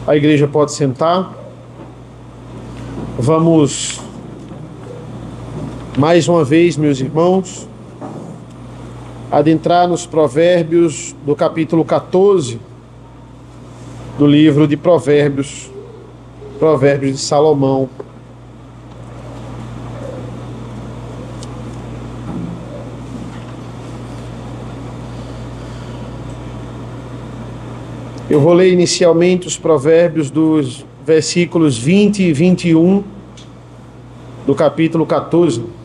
A igreja pode sentar. Vamos, mais uma vez, meus irmãos, adentrar nos provérbios do capítulo 14 do livro de Provérbios, Provérbios de Salomão. Eu vou ler inicialmente os provérbios dos versículos 20 e 21 do capítulo 14.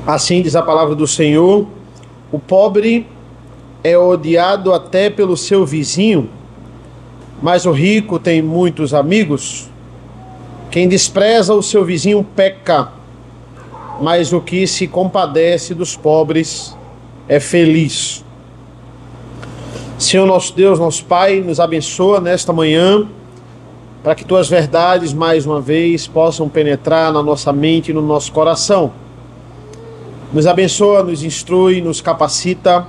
Assim diz a palavra do Senhor: o pobre é odiado até pelo seu vizinho, mas o rico tem muitos amigos. Quem despreza o seu vizinho peca, mas o que se compadece dos pobres é feliz. Senhor nosso Deus, nosso Pai, nos abençoa nesta manhã, para que tuas verdades, mais uma vez, possam penetrar na nossa mente e no nosso coração. Nos abençoa, nos instrui, nos capacita,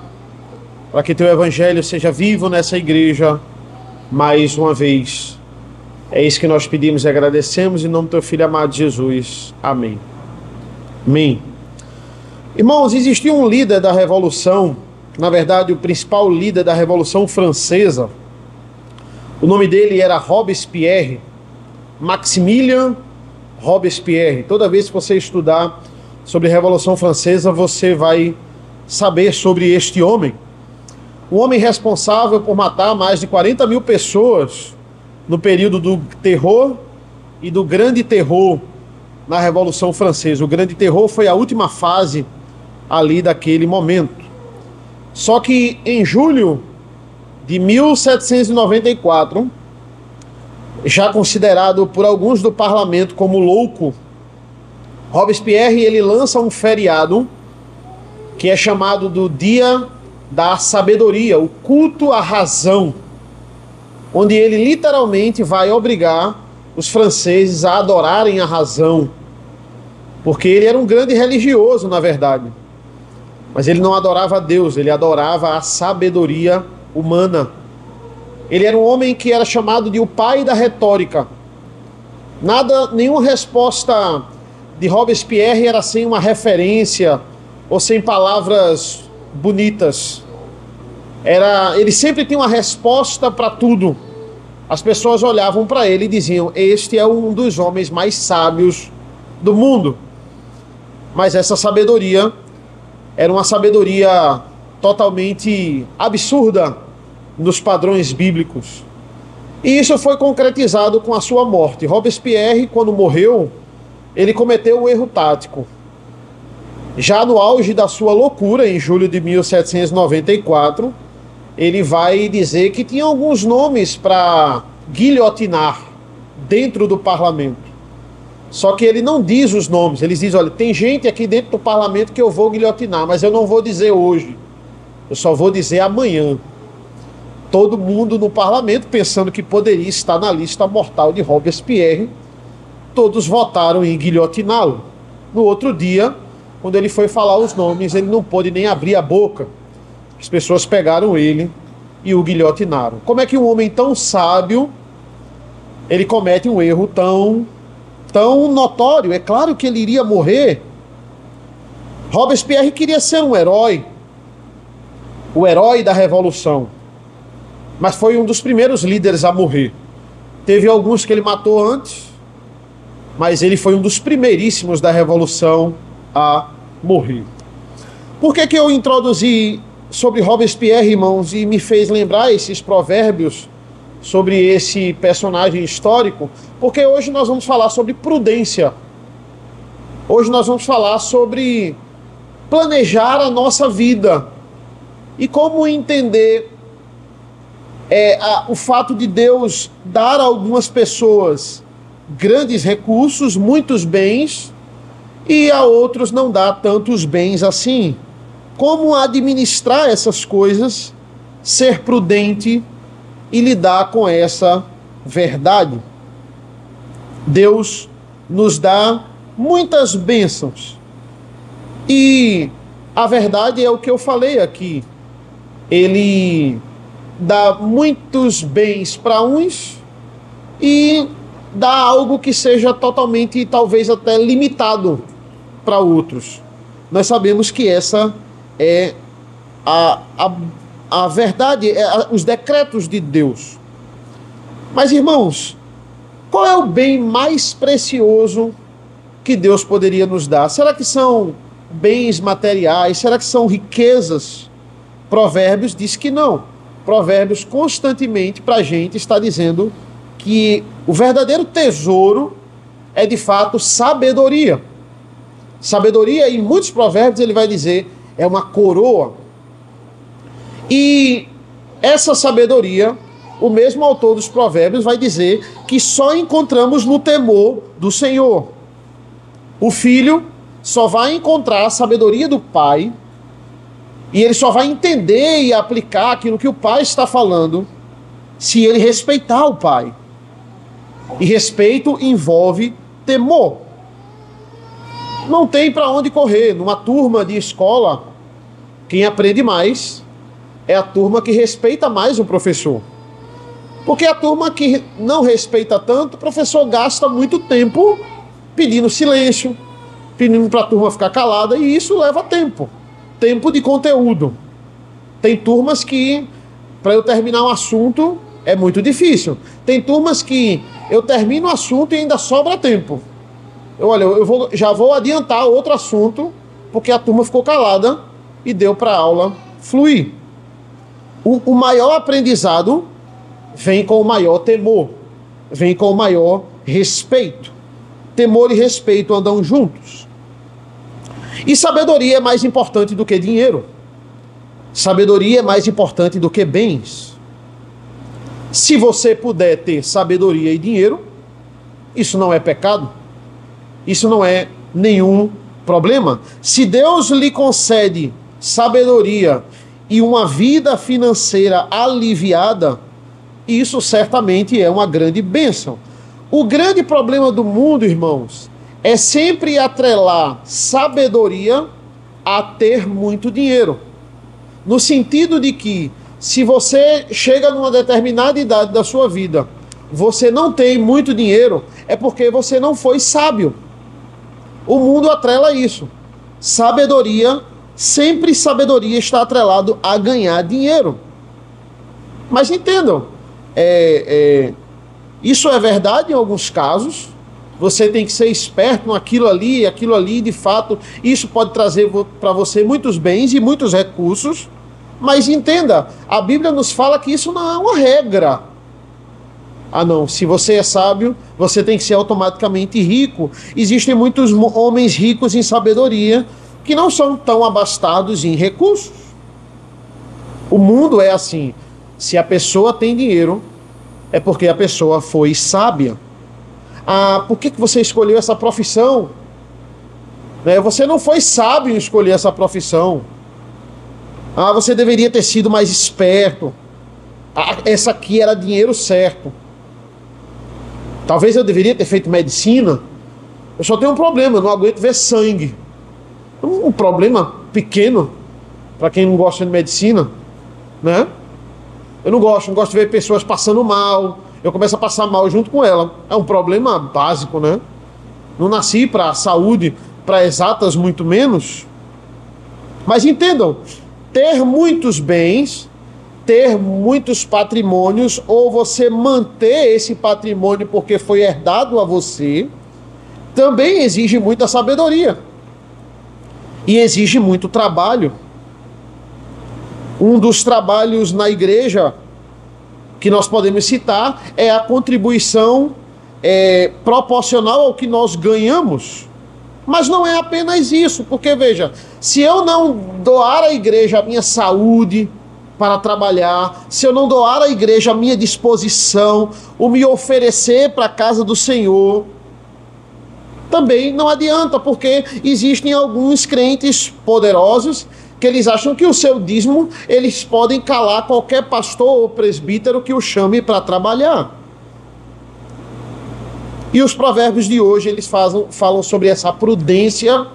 para que teu evangelho seja vivo nessa igreja, mais uma vez. É isso que nós pedimos e agradecemos, em nome do teu Filho amado Jesus. Amém. Amém. Irmãos, existia um líder da Revolução, na verdade, o principal líder da Revolução Francesa. O nome dele era Robespierre, Maximilien Robespierre. Toda vez que você estudar sobre a Revolução Francesa, você vai saber sobre este homem. Um homem responsável por matar mais de 40 mil pessoas no período do terror e do grande terror na Revolução Francesa. O grande terror foi a última fase ali daquele momento. Só que em julho de 1794, já considerado por alguns do parlamento como louco, Robespierre, ele lança um feriado que é chamado do Dia da Sabedoria, o culto à razão, onde ele literalmente vai obrigar os franceses a adorarem a razão, porque ele era um grande religioso, na verdade, mas ele não adorava a Deus, ele adorava a sabedoria humana. Ele era um homem que era chamado de o pai da retórica. Nenhuma resposta de Robespierre era sem uma referência ou sem palavras bonitas. Ele sempre tinha uma resposta para tudo. As pessoas olhavam para ele e diziam: este é um dos homens mais sábios do mundo. Mas essa sabedoria era uma sabedoria totalmente absurda nos padrões bíblicos. E isso foi concretizado com a sua morte. Robespierre, quando morreu, ele cometeu um erro tático. Já no auge da sua loucura, em julho de 1794, ele vai dizer que tinha alguns nomes para guilhotinar dentro do parlamento. Só que ele não diz os nomes, ele diz: olha, tem gente aqui dentro do parlamento que eu vou guilhotinar, mas eu não vou dizer hoje, eu só vou dizer amanhã. Todo mundo no parlamento, pensando que poderia estar na lista mortal de Robespierre, todos votaram em guilhotiná-lo. No outro dia, quando ele foi falar os nomes, ele não pôde nem abrir a boca. As pessoas pegaram ele e o guilhotinaram. Como é que um homem tão sábio, ele comete um erro tão notório? É claro que ele iria morrer. Robespierre queria ser um herói, o herói da Revolução, mas foi um dos primeiros líderes a morrer. Teve alguns que ele matou antes, mas ele foi um dos primeiríssimos da Revolução a morrer. Por que eu introduzi sobre Robespierre, irmãos, e me fez lembrar esses provérbios sobre esse personagem histórico? Porque hoje nós vamos falar sobre prudência. Hoje nós vamos falar sobre planejar a nossa vida e como entender o fato de Deus dar a algumas pessoas grandes recursos, muitos bens, e a outros não dá tantos bens assim. Como administrar essas coisas, ser prudente e lidar com essa verdade. Deus nos dá muitas bênçãos. E a verdade é o que eu falei aqui. Ele dá muitos bens para uns e dá algo que seja totalmente, talvez até limitado para outros. Nós sabemos que essa é a verdade, os decretos de Deus. Mas, irmãos, qual é o bem mais precioso que Deus poderia nos dar? Será que são bens materiais? Será que são riquezas? Provérbios diz que não. Provérbios constantemente para a gente está dizendo que o verdadeiro tesouro é de fato sabedoria. Sabedoria, em muitos provérbios ele vai dizer, é uma coroa. E essa sabedoria, o mesmo autor dos provérbios vai dizer que só encontramos no temor do Senhor. O filho só vai encontrar a sabedoria do pai e ele só vai entender e aplicar aquilo que o pai está falando se ele respeitar o pai. E respeito envolve temor. Não tem para onde correr. Numa turma de escola, quem aprende mais é a turma que respeita mais o professor. Porque a turma que não respeita tanto, o professor gasta muito tempo pedindo silêncio, pedindo para a turma ficar calada, e isso leva tempo. Tempo de conteúdo. Tem turmas que, para eu terminar um assunto, é muito difícil. Tem turmas que eu termino o assunto e ainda sobra tempo. Já vou adiantar outro assunto, porque a turma ficou calada e deu para a aula fluir. O maior aprendizado vem com o maior temor, vem com o maior respeito. Temor e respeito andam juntos. E sabedoria é mais importante do que dinheiro. Sabedoria é mais importante do que bens. Se você puder ter sabedoria e dinheiro, isso não é pecado. Isso não é nenhum problema. Se Deus lhe concede sabedoria e uma vida financeira aliviada, isso certamente é uma grande bênção. O grande problema do mundo, irmãos, é sempre atrelar sabedoria a ter muito dinheiro. No sentido de que, se você chega numa determinada idade da sua vida, você não tem muito dinheiro, é porque você não foi sábio. O mundo atrela isso. Sabedoria, sempre sabedoria está atrelado a ganhar dinheiro. Mas entendam, isso é verdade em alguns casos. Você tem que ser esperto naquilo ali, de fato, isso pode trazer para você muitos bens e muitos recursos. Mas entenda, a Bíblia nos fala que isso não é uma regra. Ah não, se você é sábio, você tem que ser automaticamente rico. Existem muitos homens ricos em sabedoria que não são tão abastados em recursos. O mundo é assim. Se a pessoa tem dinheiro, é porque a pessoa foi sábia. Ah, por que você escolheu essa profissão? Você não foi sábio em escolher essa profissão. Ah, você deveria ter sido mais esperto. Ah, essa aqui era dinheiro certo. Talvez eu deveria ter feito medicina. Eu só tenho um problema, eu não aguento ver sangue. Um problema pequeno para quem não gosta de medicina, né? Eu não gosto de ver pessoas passando mal. Eu começo a passar mal junto com ela. É um problema básico, né? Não nasci para saúde, para exatas muito menos. Mas entendam, ter muitos bens, ter muitos patrimônios, ou você manter esse patrimônio porque foi herdado a você, também exige muita sabedoria. E exige muito trabalho. Um dos trabalhos na igreja que nós podemos citar é a contribuição proporcional ao que nós ganhamos. Mas não é apenas isso, porque veja, se eu não doar à igreja a minha saúde, para trabalhar, se eu não doar à igreja a minha disposição, o me oferecer para a casa do Senhor, também não adianta, porque existem alguns crentes poderosos que eles acham que o seu dízimo, eles podem calar qualquer pastor ou presbítero que o chame para trabalhar. E os provérbios de hoje, eles falam sobre essa prudência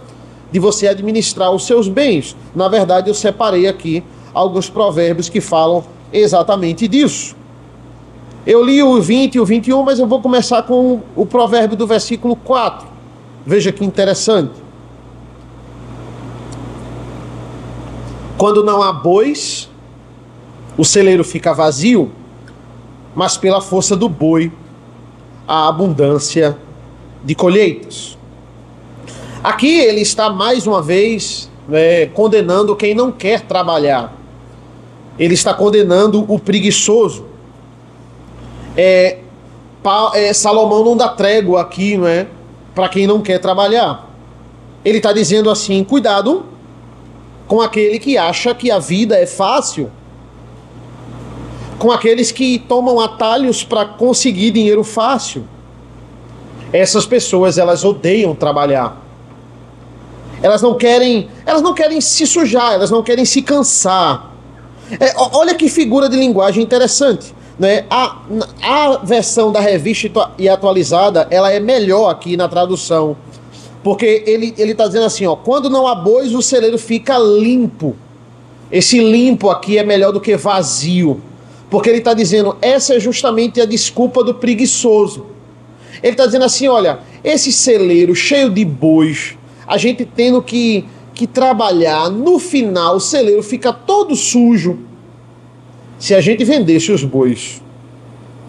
de você administrar os seus bens. Na verdade, eu separei aqui alguns provérbios que falam exatamente disso. Eu li o 20 e o 21, mas eu vou começar com o provérbio do versículo 4. Veja que interessante. Quando não há bois, o celeiro fica vazio, mas pela força do boi, há abundância de colheitas. Aqui ele está mais uma vez condenando quem não quer trabalhar. Ele está condenando o preguiçoso. Salomão não dá trégua aqui, não é? Para quem não quer trabalhar. Ele está dizendo assim: cuidado com aquele que acha que a vida é fácil, com aqueles que tomam atalhos para conseguir dinheiro fácil. Essas pessoas, elas odeiam trabalhar. Elas não querem se sujar, elas não querem se cansar. Olha que figura de linguagem interessante, né? A versão da Revista e Atualizada, ela é melhor aqui na tradução, porque ele está dizendo assim, ó: quando não há bois, o celeiro fica limpo. Esse limpo aqui é melhor do que vazio, porque ele está dizendo, essa é justamente a desculpa do preguiçoso. Ele está dizendo assim, olha, esse celeiro cheio de bois, a gente tendo que trabalhar, no final o celeiro fica todo sujo. Se a gente vendesse os bois,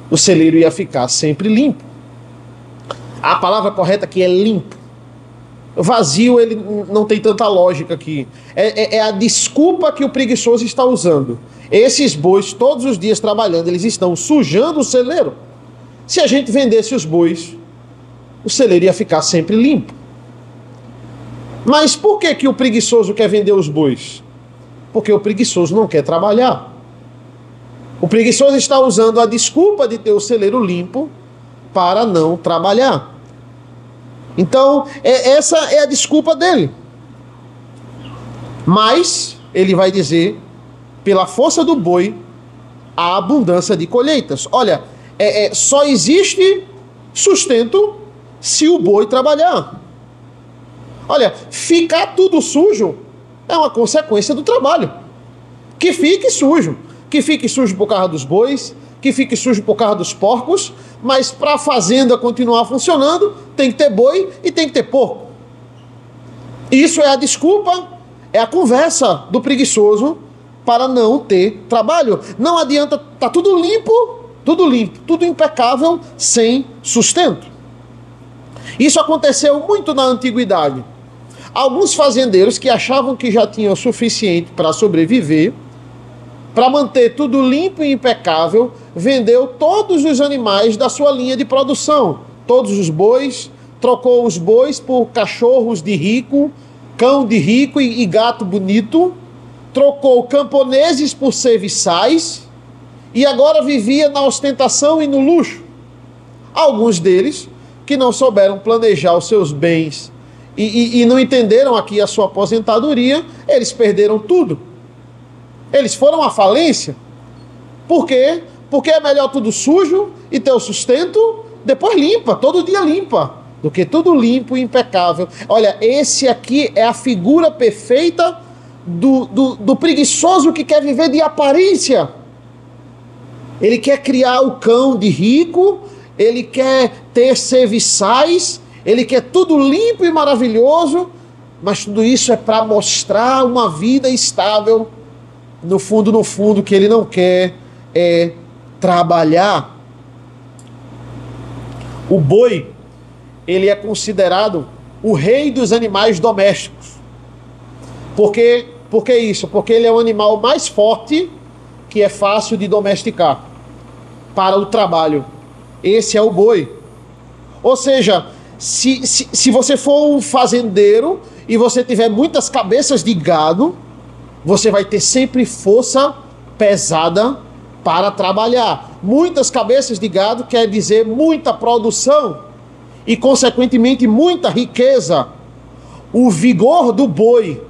o celeiro ia ficar sempre limpo. A palavra correta aqui é limpo. Vazio, ele não tem tanta lógica aqui. É a desculpa que o preguiçoso está usando. Esses bois, todos os dias trabalhando, eles estão sujando o celeiro. Se a gente vendesse os bois, o celeiro ia ficar sempre limpo. Mas por que o preguiçoso quer vender os bois? Porque o preguiçoso não quer trabalhar. O preguiçoso está usando a desculpa de ter o celeiro limpo para não trabalhar. Então, essa é a desculpa dele. Mas, ele vai dizer, pela força do boi, há abundância de colheitas. Olha, só existe sustento se o boi trabalhar. Olha, ficar tudo sujo é uma consequência do trabalho. Que fique sujo por causa dos bois, que fique sujo por causa dos porcos, mas para a fazenda continuar funcionando, tem que ter boi e tem que ter porco. Isso é a desculpa, é a conversa do preguiçoso para não ter trabalho. Não adianta, tá tudo limpo, tudo impecável, sem sustento. Isso aconteceu muito na antiguidade. Alguns fazendeiros que achavam que já tinham o suficiente para sobreviver, para manter tudo limpo e impecável, vendeu todos os animais da sua linha de produção. Todos os bois, trocou os bois por cachorros de rico, cão de rico e gato bonito, trocou camponeses por serviçais e agora vivia na ostentação e no luxo. Alguns deles, que não souberam planejar os seus bens e não entenderam aqui a sua aposentadoria, eles perderam tudo. Eles foram à falência. Por quê? Porque é melhor tudo sujo e ter o sustento, depois limpa, todo dia limpa, do que tudo limpo e impecável. Olha, esse aqui é a figura perfeita do preguiçoso que quer viver de aparência. Ele quer criar o cão de rico, ele quer ter serviçais, ele quer tudo limpo e maravilhoso, mas tudo isso é para mostrar uma vida estável. No fundo, que ele não quer é trabalhar. O boi, ele é considerado o rei dos animais domésticos. Por que isso? Porque ele é o animal mais forte que é fácil de domesticar para o trabalho. Esse é o boi. Ou seja, se você for um fazendeiro e você tiver muitas cabeças de gado, você vai ter sempre força pesada para trabalhar. Muitas cabeças de gado quer dizer muita produção e, consequentemente, muita riqueza. O vigor do boi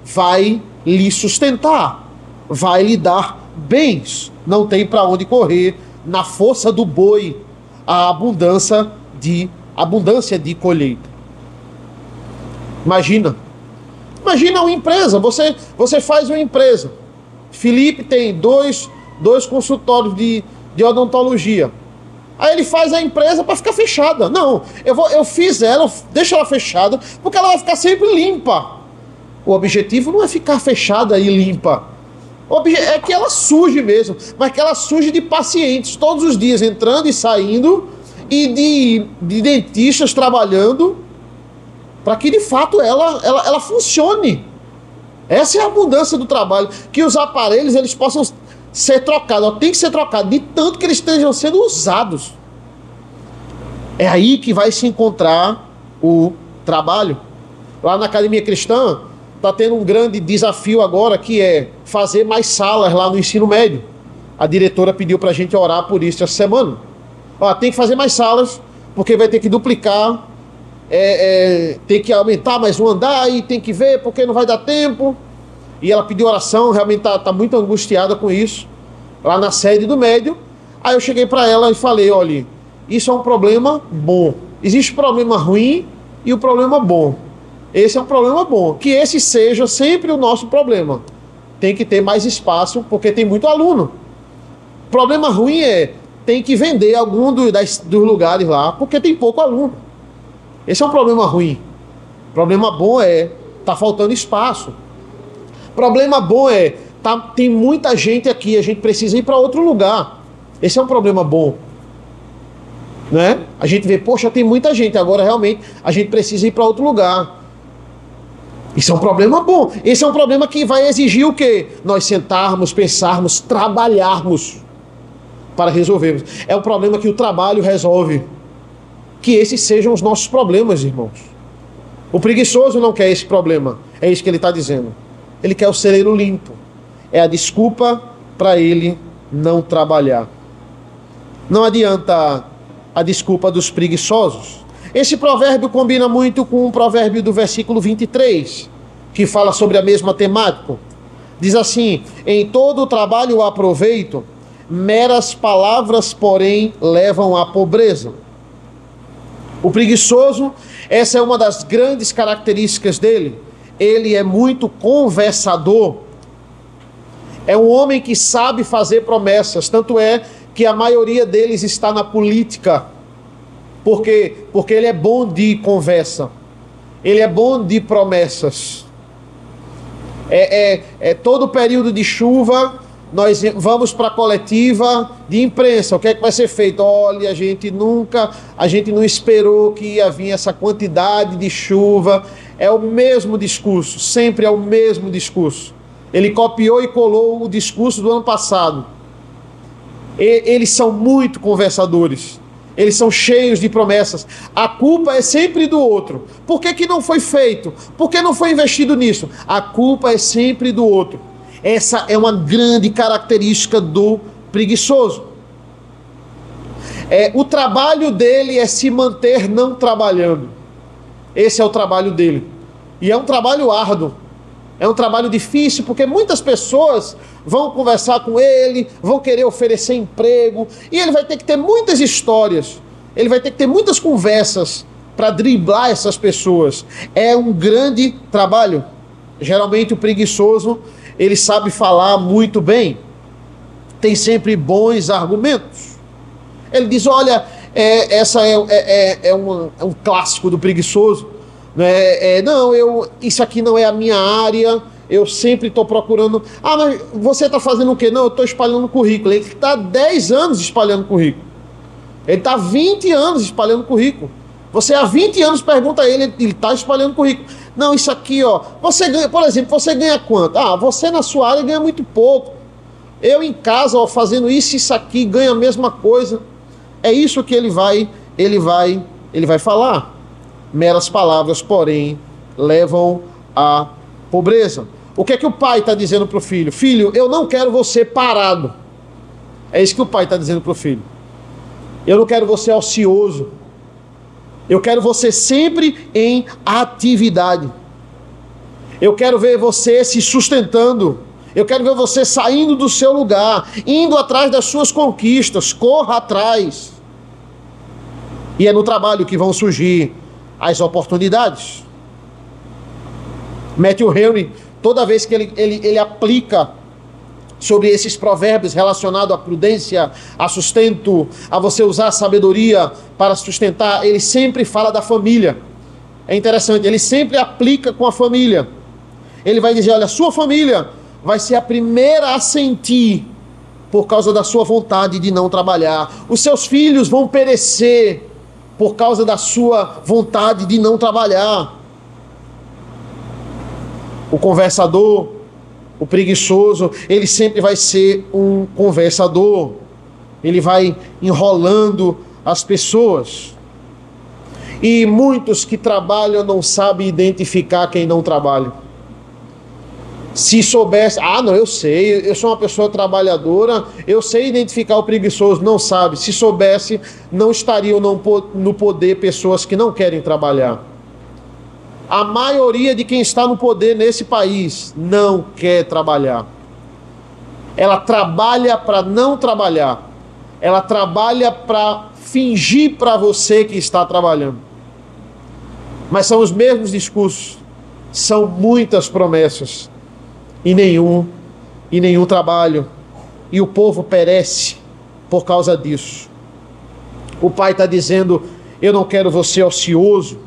vai lhe sustentar, vai lhe dar bens. Não tem para onde correr. Na força do boi, a abundância de colheita. Imagina uma empresa. Você faz uma empresa. Felipe tem dois consultórios de odontologia. Aí ele faz a empresa para ficar fechada. Não, eu fiz ela, deixo ela fechada, porque ela vai ficar sempre limpa. O objetivo não é ficar fechada e limpa. É que ela suje mesmo, mas que ela suje de pacientes, todos os dias entrando e saindo, e de dentistas trabalhando, para que de fato ela funcione. Essa é a abundância do trabalho, que os aparelhos eles possam ser trocados, tem que ser trocado, de tanto que eles estejam sendo usados. É aí que vai se encontrar o trabalho. Lá na Academia Cristã, está tendo um grande desafio agora, que é fazer mais salas lá no ensino médio. A diretora pediu para a gente orar por isso essa semana. Tem que fazer mais salas, porque vai ter que duplicar, tem que aumentar mais um andar, e tem que ver, porque não vai dar tempo. E ela pediu oração, realmente está muito angustiada com isso, lá na sede do médio. Aí eu cheguei para ela e falei, olha, isso é um problema bom. Existe um problema ruim e o problema bom. Esse é um problema bom, que esse seja sempre o nosso problema. Tem que ter mais espaço, porque tem muito aluno. O problema ruim tem que vender algum dos lugares lá, porque tem pouco aluno. Esse é um problema ruim. O problema bom tá faltando espaço. O problema bom tem muita gente aqui, a gente precisa ir para outro lugar. Esse é um problema bom. Né? A gente vê, poxa, tem muita gente, agora realmente a gente precisa ir para outro lugar. Isso é um problema bom. Esse é um problema que vai exigir o quê? Nós sentarmos, pensarmos, trabalharmos para resolvermos. É um problema que o trabalho resolve. Que esses sejam os nossos problemas, irmãos. O preguiçoso não quer esse problema. É isso que ele está dizendo. Ele quer o celeiro limpo. É a desculpa para ele não trabalhar. Não adianta a desculpa dos preguiçosos. Esse provérbio combina muito com o provérbio do versículo 23, que fala sobre a mesma temática. Diz assim: em todo o trabalho há proveito, meras palavras, porém, levam à pobreza. O preguiçoso, essa é uma das grandes características dele. Ele é muito conversador. É um homem que sabe fazer promessas, tanto é que a maioria deles está na política. Por quê? Porque ele é bom de conversa. Ele é bom de promessas. Todo período de chuva, nós vamos para a coletiva de imprensa. O que é que vai ser feito? Olha, a gente não esperou que ia vir essa quantidade de chuva. É o mesmo discurso, sempre é o mesmo discurso. Ele copiou e colou o discurso do ano passado. Eles são muito conversadores. Eles são cheios de promessas. A culpa é sempre do outro. Por que não foi feito? Por que não foi investido nisso? A culpa é sempre do outro. Essa é uma grande característica do preguiçoso. O trabalho dele é se manter não trabalhando. Esse é o trabalho dele. E é um trabalho árduo. É um trabalho difícil, porque muitas pessoas vão conversar com ele, vão querer oferecer emprego, e ele vai ter que ter muitas histórias, ele vai ter que ter muitas conversas para driblar essas pessoas. É um grande trabalho. Geralmente o preguiçoso, ele sabe falar muito bem, tem sempre bons argumentos. Ele diz, olha, essa é um clássico do preguiçoso. Isso aqui não é a minha área, eu sempre estou procurando. Mas você está fazendo o quê? Não, eu estou espalhando currículo. Ele está há 10 anos espalhando currículo. Ele está há 20 anos espalhando currículo. Você há 20 anos pergunta a ele está espalhando currículo. Não, isso aqui, você ganha, por exemplo, você ganha quanto? Você na sua área ganha muito pouco. Eu em casa, fazendo isso aqui, ganho a mesma coisa. É isso que ele vai falar. Meras palavras, porém, levam à pobreza. O que é que o pai está dizendo para o filho? Filho, eu não quero você parado. É isso que o pai está dizendo para o filho. Eu não quero você ocioso. Eu quero você sempre em atividade. Eu quero ver você se sustentando. Eu quero ver você saindo do seu lugar, indo atrás das suas conquistas. Corra atrás. E é no trabalho que vão surgir as oportunidades. Matthew Henry, toda vez que ele aplica sobre esses provérbios relacionados à prudência, a sustento, a você usar a sabedoria para sustentar, ele sempre fala da família. É interessante, ele sempre aplica com a família. Ele vai dizer, olha, sua família vai ser a primeira a sentir por causa da sua vontade de não trabalhar. Os seus filhos vão perecer por causa da sua vontade de não trabalhar. O conversador, o preguiçoso, ele sempre vai ser um conversador. Ele vai enrolando as pessoas. E muitos que trabalham não sabem identificar quem não trabalha. Se soubesse, não, eu sei, eu sou uma pessoa trabalhadora, eu sei identificar o preguiçoso, não sabe. Se soubesse, não estariam no poder pessoas que não querem trabalhar. A maioria de quem está no poder nesse país não quer trabalhar. Ela trabalha para não trabalhar. Ela trabalha para fingir para você que está trabalhando. Mas são os mesmos discursos. São muitas promessas. E nenhum trabalho. E o povo perece por causa disso. O pai está dizendo, eu não quero você ocioso.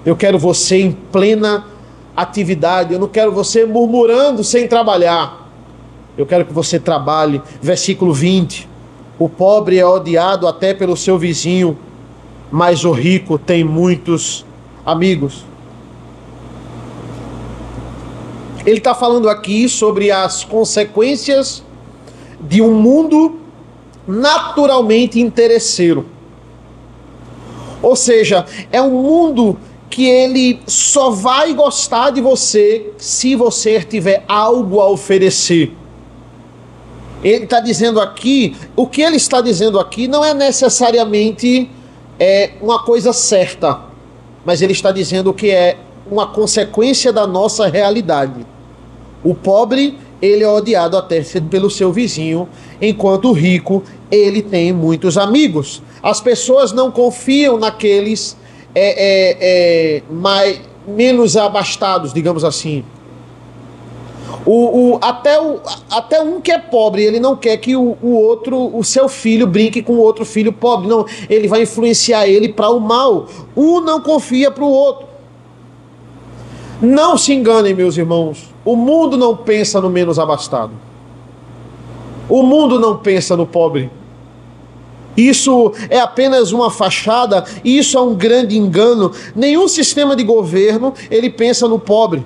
Eu quero você em plena atividade. Eu não quero você murmurando sem trabalhar. Eu quero que você trabalhe. Versículo 20. O pobre é odiado até pelo seu vizinho, mas o rico tem muitos amigos. Ele está falando aqui sobre as consequências de um mundo naturalmente interesseiro. Ou seja, é um mundo que ele só vai gostar de você se você tiver algo a oferecer. Ele está dizendo aqui, o que ele está dizendo aqui não é necessariamente uma coisa certa, mas ele está dizendo que é uma consequência da nossa realidade. O pobre, ele é odiado até pelo seu vizinho, enquanto o rico, ele tem muitos amigos. As pessoas não confiam naqueles menos abastados, digamos assim. Até um que é pobre, ele não quer que o seu filho brinque com o outro filho pobre. Não, ele vai influenciar ele para o mal. Um não confia para o outro. Não se enganem, meus irmãos. O mundo não pensa no menos abastado. O mundo não pensa no pobre. Isso é apenas uma fachada, isso é um grande engano. Nenhum sistema de governo, ele pensa no pobre.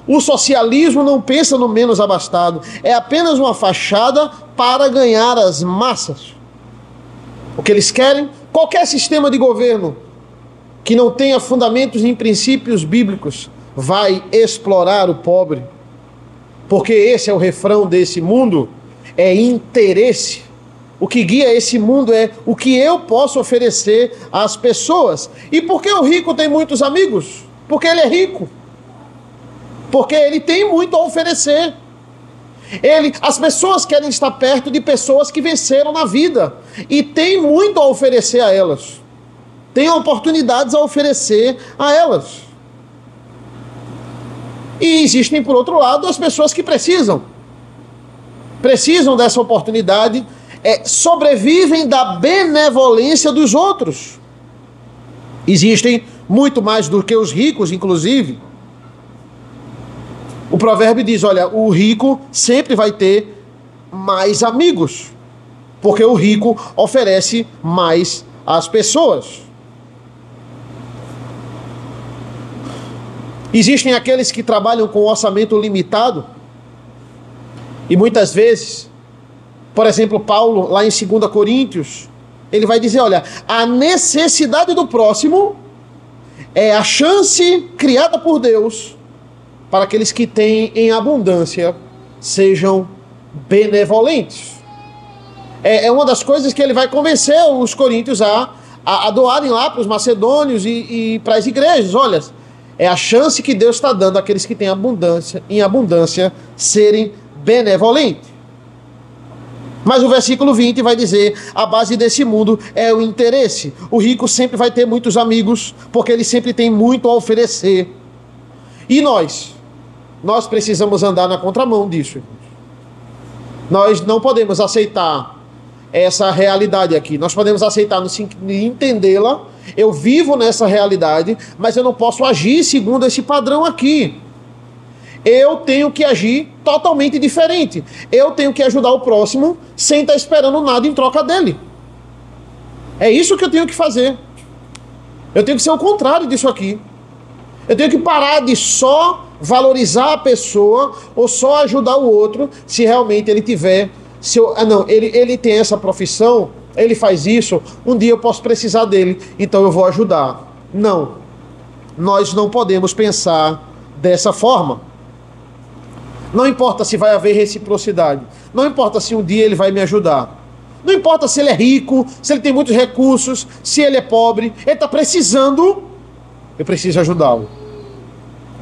O socialismo não pensa no menos abastado. É apenas uma fachada para ganhar as massas. O que eles querem? Qualquer sistema de governo que não tenha fundamentos em princípios bíblicos vai explorar o pobre. Porque esse é o refrão desse mundo, é interesse. O que guia esse mundo é o que eu posso oferecer às pessoas. E por que o rico tem muitos amigos? Porque ele é rico. Porque ele tem muito a oferecer. As pessoas querem estar perto de pessoas que venceram na vida. E tem muito a oferecer a elas. Tem oportunidades a oferecer a elas. E existem, por outro lado, as pessoas que precisam dessa oportunidade, sobrevivem da benevolência dos outros. Existem muito mais do que os ricos, inclusive. O provérbio diz, olha, o rico sempre vai ter mais amigos, porque o rico oferece mais às pessoas. Existem aqueles que trabalham com orçamento limitado, e muitas vezes, por exemplo, Paulo, lá em 2 Coríntios, ele vai dizer, olha, a necessidade do próximo é a chance criada por Deus para aqueles que têm em abundância, sejam benevolentes. É uma das coisas que ele vai convencer os coríntios a doarem lá para os macedônios e para as igrejas. Olha, é a chance que Deus está dando àqueles que têm abundância, em abundância, serem benevolentes. Mas o versículo 20 vai dizer: a base desse mundo é o interesse. O rico sempre vai ter muitos amigos, porque ele sempre tem muito a oferecer. E nós precisamos andar na contramão disso. Nós não podemos aceitar essa realidade aqui. Nós podemos aceitar no sentido de entendê-la. Eu vivo nessa realidade, mas eu não posso agir segundo esse padrão aqui. Eu tenho que agir totalmente diferente. Eu tenho que ajudar o próximo sem estar esperando nada em troca dele. É isso que eu tenho que fazer. Eu tenho que ser o contrário disso aqui. Eu tenho que parar de só valorizar a pessoa ou só ajudar o outro se realmente ele tiver... ele tem essa profissão, ele faz isso, um dia eu posso precisar dele, então eu vou ajudar. Não. Nós não podemos pensar dessa forma. Não importa se vai haver reciprocidade. Não importa se um dia ele vai me ajudar. Não importa se ele é rico, se ele tem muitos recursos, se ele é pobre. Ele está precisando, eu preciso ajudá-lo.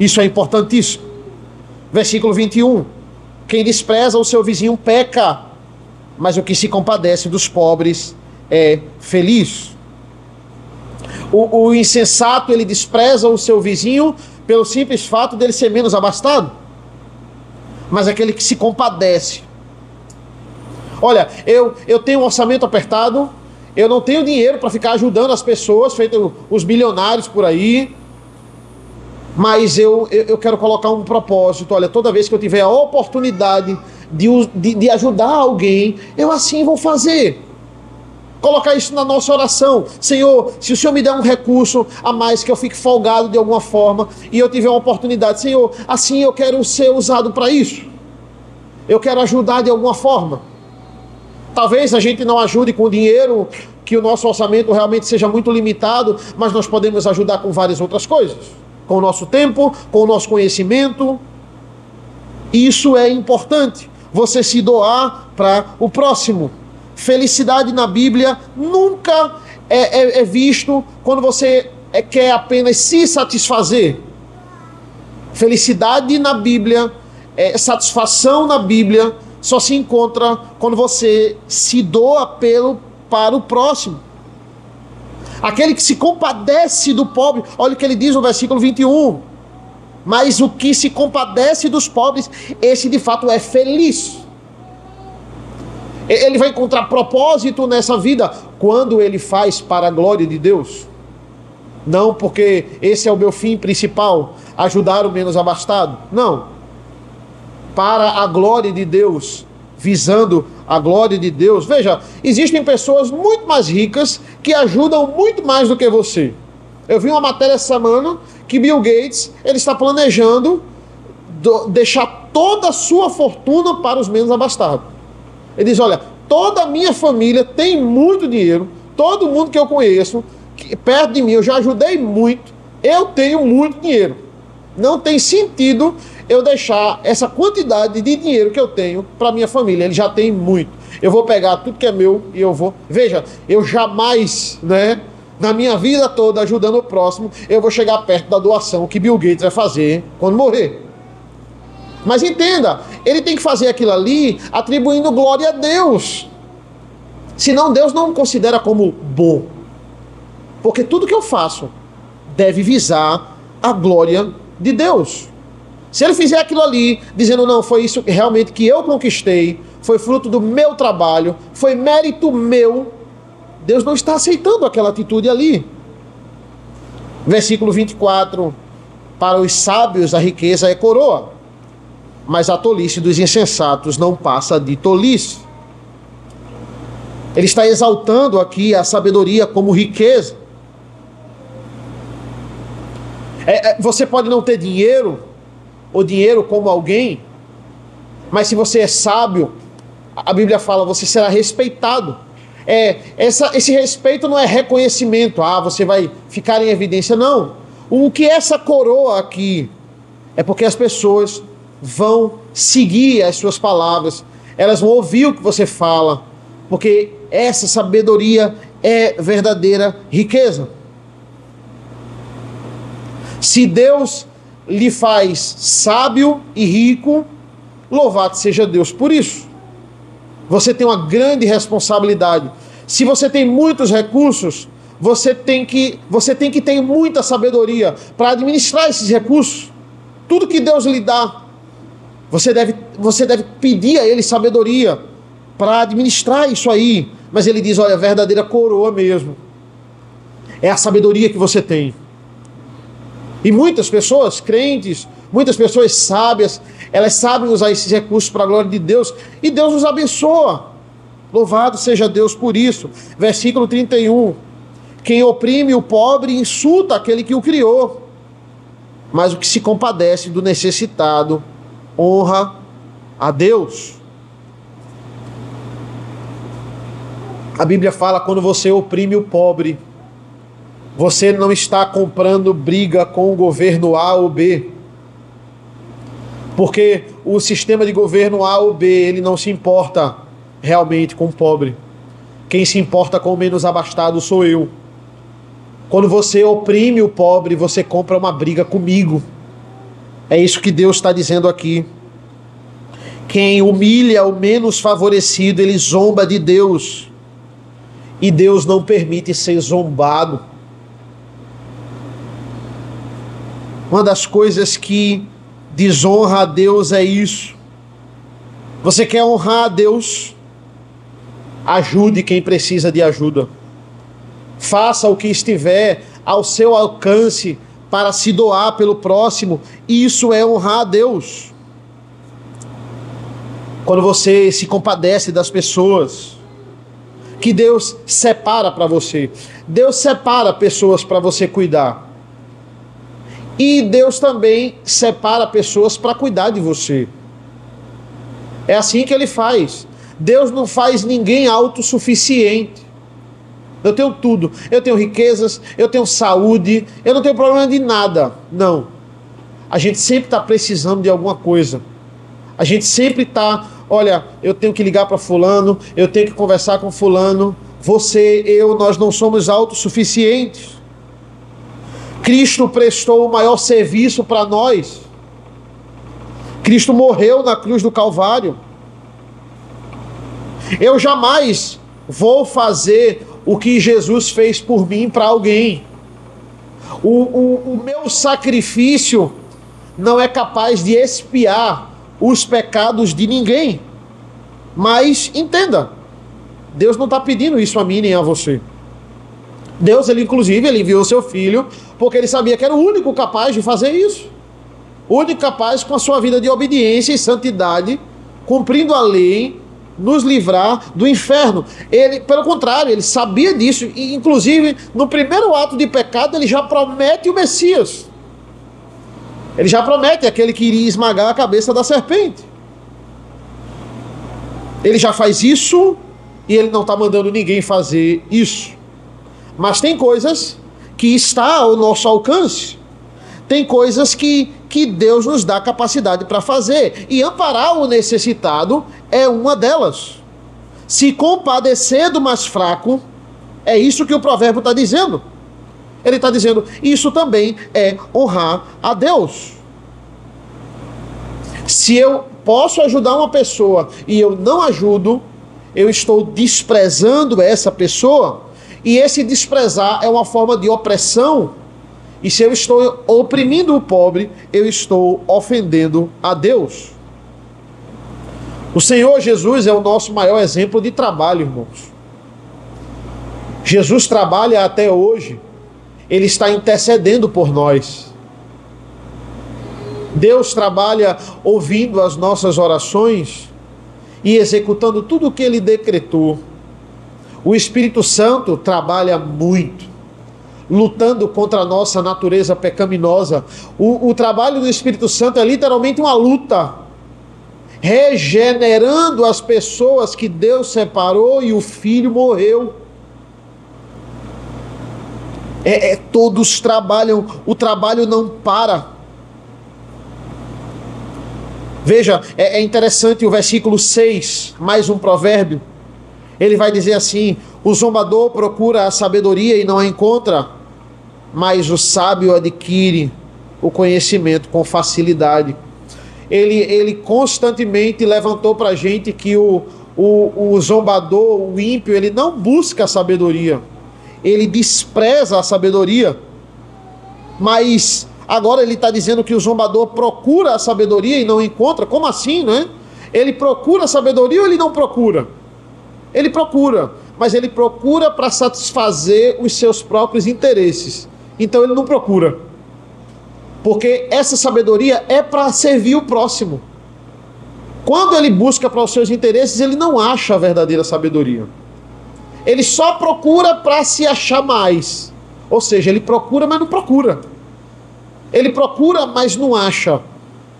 Isso é importantíssimo. Versículo 21. Quem despreza o seu vizinho peca, mas o que se compadece dos pobres é feliz. O insensato, ele despreza o seu vizinho pelo simples fato dele ser menos abastado. Mas aquele que se compadece. Olha, eu tenho um orçamento apertado, eu não tenho dinheiro para ficar ajudando as pessoas, feito os bilionários por aí, mas eu quero colocar um propósito. Olha, toda vez que eu tiver a oportunidade de ajudar alguém, eu assim vou fazer. Colocar isso na nossa oração. Senhor, se o Senhor me der um recurso a mais, que eu fique folgado de alguma forma, e eu tiver uma oportunidade, Senhor, assim eu quero ser usado para isso. Eu quero ajudar de alguma forma. Talvez a gente não ajude com dinheiro, que o nosso orçamento realmente seja muito limitado, mas nós podemos ajudar com várias outras coisas. Com o nosso tempo, com o nosso conhecimento. Isso é importante. Você se doar para o próximo. Felicidade na Bíblia nunca é visto quando você quer apenas se satisfazer. Felicidade na Bíblia, satisfação na Bíblia, só se encontra quando você se doa para o próximo. Aquele que se compadece do pobre, olha o que ele diz no versículo 21. Mas o que se compadece dos pobres, esse de fato é feliz. Ele vai encontrar propósito nessa vida quando ele faz para a glória de Deus. Não porque esse é o meu fim principal, ajudar o menos abastado. Não. Para a glória de Deus, visando a glória de Deus. Veja, existem pessoas muito mais ricas que ajudam muito mais do que você. Eu vi uma matéria essa semana que Bill Gates, ele está planejando deixar toda a sua fortuna para os menos abastados. Ele diz, olha, toda a minha família tem muito dinheiro, todo mundo que eu conheço, perto de mim, eu já ajudei muito, eu tenho muito dinheiro. Não tem sentido eu deixar essa quantidade de dinheiro que eu tenho para minha família, ele já tem muito. Eu vou pegar tudo que é meu e eu vou... Veja, eu jamais, na minha vida toda, ajudando o próximo, eu vou chegar perto da doação que Bill Gates vai fazer quando morrer. Mas entenda, ele tem que fazer aquilo ali atribuindo glória a Deus. Senão Deus não considera como bom. Porque tudo que eu faço deve visar a glória de Deus. Se ele fizer aquilo ali, dizendo, não, foi isso realmente que eu conquistei, foi fruto do meu trabalho, foi mérito meu, Deus não está aceitando aquela atitude ali. Versículo 24, para os sábios a riqueza é coroa, mas a tolice dos insensatos não passa de tolice. Ele está exaltando aqui a sabedoria como riqueza. Você pode não ter dinheiro, ou dinheiro como alguém, mas se você é sábio, a Bíblia fala, você será respeitado. Esse respeito não é reconhecimento, você vai ficar em evidência, não. O que essa coroa aqui É porque as pessoas vão seguir as suas palavras, elas vão ouvir o que você fala, porque essa sabedoria é verdadeira riqueza. Se Deus lhe faz sábio e rico, louvado seja Deus por isso. Você tem uma grande responsabilidade. Se você tem muitos recursos, você tem que ter muita sabedoria para administrar esses recursos. Tudo que Deus lhe dá, você deve pedir a Ele sabedoria para administrar isso aí. Mas Ele diz, olha, a verdadeira coroa mesmo é a sabedoria que você tem. E muitas pessoas crentes, muitas pessoas sábias, elas sabem usar esses recursos para a glória de Deus, e Deus nos abençoa. Louvado seja Deus por isso. Versículo 31. Quem oprime o pobre insulta aquele que o criou, mas o que se compadece do necessitado honra a Deus. A Bíblia fala, quando você oprime o pobre, você não está comprando briga com o governo A ou B. Porque o sistema de governo A ou B, ele não se importa realmente com o pobre. Quem se importa com o menos abastado sou eu. Quando você oprime o pobre, você compra uma briga comigo. É isso que Deus está dizendo aqui. Quem humilha o menos favorecido, ele zomba de Deus. E Deus não permite ser zombado. Uma das coisas que desonra a Deus é isso. Você quer honrar a Deus? Ajude quem precisa de ajuda. Faça o que estiver ao seu alcance para se doar pelo próximo. Isso é honrar a Deus. Quando você se compadece das pessoas que Deus separa para você. Deus separa pessoas para você cuidar. E Deus também separa pessoas para cuidar de você. É assim que Ele faz. Deus não faz ninguém autossuficiente. Eu tenho tudo. Eu tenho riquezas, eu tenho saúde, eu não tenho problema de nada. Não. A gente sempre está precisando de alguma coisa. A gente sempre está, olha, eu tenho que ligar para fulano, eu tenho que conversar com fulano. Você, eu, nós não somos autossuficientes. Cristo prestou o maior serviço para nós. Cristo morreu na cruz do Calvário. Eu jamais vou fazer o que Jesus fez por mim para alguém. O meu sacrifício não é capaz de expiar os pecados de ninguém. Mas entenda, Deus não está pedindo isso a mim nem a você. Deus, inclusive, ele enviou seu filho porque ele sabia que era o único capaz de fazer isso. O único capaz, com a sua vida de obediência e santidade, cumprindo a lei, nos livrar do inferno. Ele, pelo contrário, ele sabia disso. E, inclusive, no primeiro ato de pecado, ele já promete o Messias. Ele já promete aquele que iria esmagar a cabeça da serpente. Ele já faz isso e ele não está mandando ninguém fazer isso. Mas tem coisas que está ao nosso alcance. Tem coisas que Deus nos dá capacidade para fazer. E amparar o necessitado é uma delas. Se compadecer do mais fraco, é isso que o provérbio está dizendo. Ele está dizendo, isso também é honrar a Deus. Se eu posso ajudar uma pessoa e eu não ajudo, eu estou desprezando essa pessoa. E esse desprezar é uma forma de opressão. E se eu estou oprimindo o pobre, eu estou ofendendo a Deus. O Senhor Jesus é o nosso maior exemplo de trabalho, irmãos. Jesus trabalha até hoje. Ele está intercedendo por nós. Deus trabalha ouvindo as nossas orações e executando tudo o que Ele decretou. O Espírito Santo trabalha muito, lutando contra a nossa natureza pecaminosa. O trabalho do Espírito Santo é literalmente uma luta, regenerando as pessoas que Deus separou e o Filho morreu. Todos trabalham, o trabalho não para. Veja, é interessante o versículo 6, mais um provérbio. Ele vai dizer assim: o zombador procura a sabedoria e não a encontra, mas o sábio adquire o conhecimento com facilidade. Ele constantemente levantou para a gente que o zombador, o ímpio, ele não busca a sabedoria, ele despreza a sabedoria. Mas agora ele está dizendo que o zombador procura a sabedoria e não encontra. Como assim, né? Ele procura a sabedoria ou ele não procura? Ele procura, mas ele procura para satisfazer os seus próprios interesses. Então ele não procura, porque essa sabedoria é para servir o próximo. Quando ele busca para os seus interesses, ele não acha a verdadeira sabedoria. Ele só procura para se achar mais. Ou seja, ele procura, mas não procura. Ele procura, mas não acha,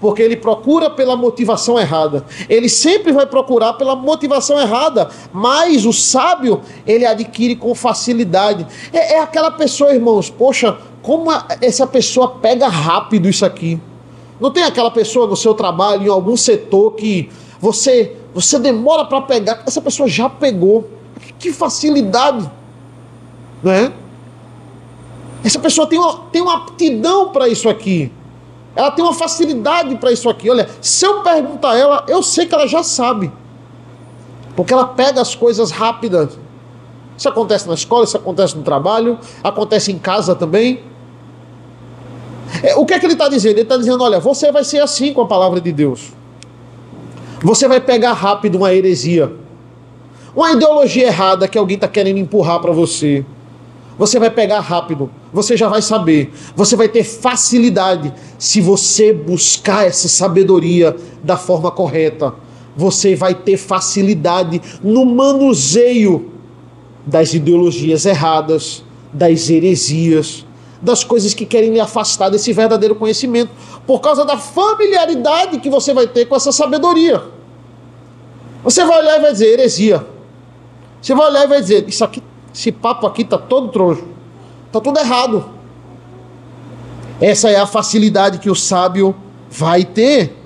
porque ele procura pela motivação errada. Ele sempre vai procurar pela motivação errada, mas o sábio, ele adquire com facilidade. É aquela pessoa, irmãos, poxa, como essa pessoa pega rápido isso aqui. Não tem aquela pessoa no seu trabalho, em algum setor, que você demora para pegar, essa pessoa já pegou. Que facilidade, não é? Essa pessoa tem uma aptidão para isso aqui. Ela tem uma facilidade para isso aqui. Olha, se eu perguntar a ela, eu sei que ela já sabe. Porque ela pega as coisas rápidas. Isso acontece na escola, isso acontece no trabalho, acontece em casa também. O que é que ele está dizendo? Ele está dizendo, olha, você vai ser assim com a palavra de Deus. Você vai pegar rápido uma heresia, uma ideologia errada que alguém está querendo empurrar para você. Você vai pegar rápido, você já vai saber, você vai ter facilidade se você buscar essa sabedoria da forma correta. Você vai ter facilidade no manuseio das ideologias erradas, das heresias, das coisas que querem lhe afastar desse verdadeiro conhecimento, por causa da familiaridade que você vai ter com essa sabedoria. Você vai olhar e vai dizer heresia. Você vai olhar e vai dizer, isso aqui, esse papo aqui está todo troncho, está tudo errado. Essa é a facilidade que o sábio vai ter.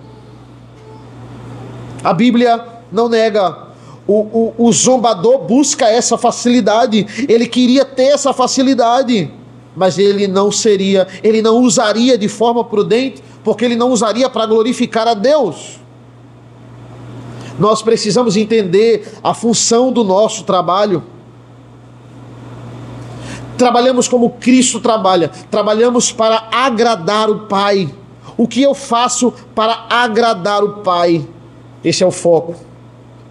A Bíblia não nega. O zombador busca essa facilidade. Ele queria ter essa facilidade, mas ele não usaria de forma prudente, porque ele não usaria para glorificar a Deus. Nós precisamos entender a função do nosso trabalho. Trabalhamos como Cristo trabalha. Trabalhamos para agradar o Pai. O que eu faço para agradar o Pai? Esse é o foco.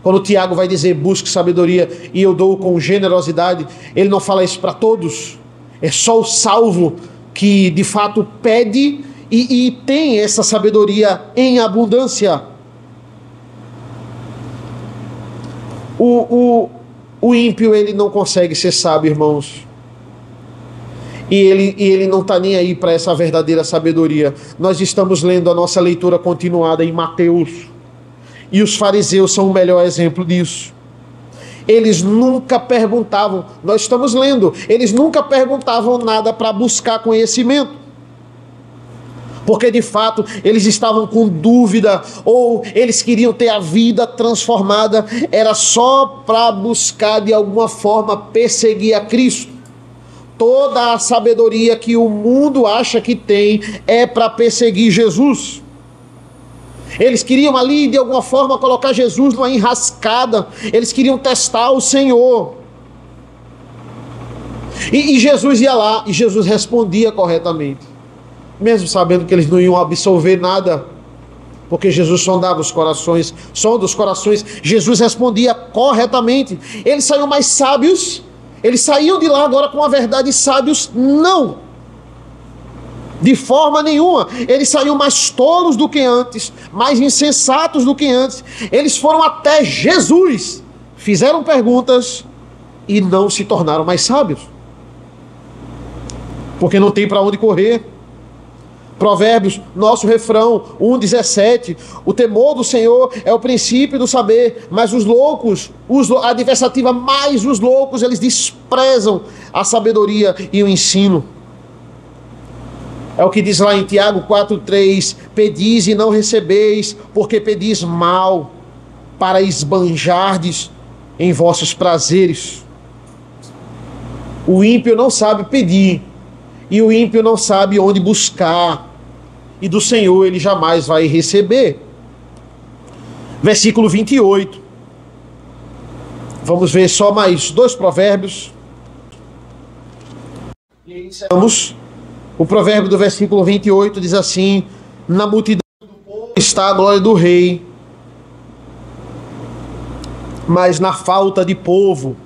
Quando o Tiago vai dizer, busque sabedoria e eu dou com generosidade, ele não fala isso para todos. É só o salvo que de fato pede e tem essa sabedoria em abundância. O ímpio, ele não consegue ser sábio, irmãos. E ele não está nem aí para essa verdadeira sabedoria. Nós estamos lendo a nossa leitura continuada em Mateus. E os fariseus são o melhor exemplo disso. Eles nunca perguntavam, nós estamos lendo, eles nunca perguntavam nada para buscar conhecimento. Porque de fato eles estavam com dúvida, ou eles queriam ter a vida transformada, era só para buscar de alguma forma perseguir a Cristo. Toda a sabedoria que o mundo acha que tem é para perseguir Jesus. Eles queriam ali de alguma forma colocar Jesus numa enrascada, eles queriam testar o Senhor. E Jesus ia lá e Jesus respondia corretamente. Mesmo sabendo que eles não iam absolver nada, porque Jesus sondava os corações, sonda os corações, Jesus respondia corretamente. Eles saíam mais sábios, eles saíam de lá agora com a verdade sábios? Não, de forma nenhuma. Eles saíam mais tolos do que antes, mais insensatos do que antes. Eles foram até Jesus, fizeram perguntas e não se tornaram mais sábios, porque não tem para onde correr. Provérbios, nosso refrão 1,17, o temor do Senhor é o princípio do saber, mas os loucos, a adversativa, mais os loucos, eles desprezam a sabedoria e o ensino. É o que diz lá em Tiago 4,3: pedis e não recebeis, porque pedis mal, para esbanjardes em vossos prazeres. O ímpio não sabe pedir, e o ímpio não sabe onde buscar, e do Senhor ele jamais vai receber. Versículo 28. Vamos ver só mais 2 provérbios. E iniciamos. O provérbio do versículo 28 diz assim: na multidão do povo está a glória do rei, mas na falta de povo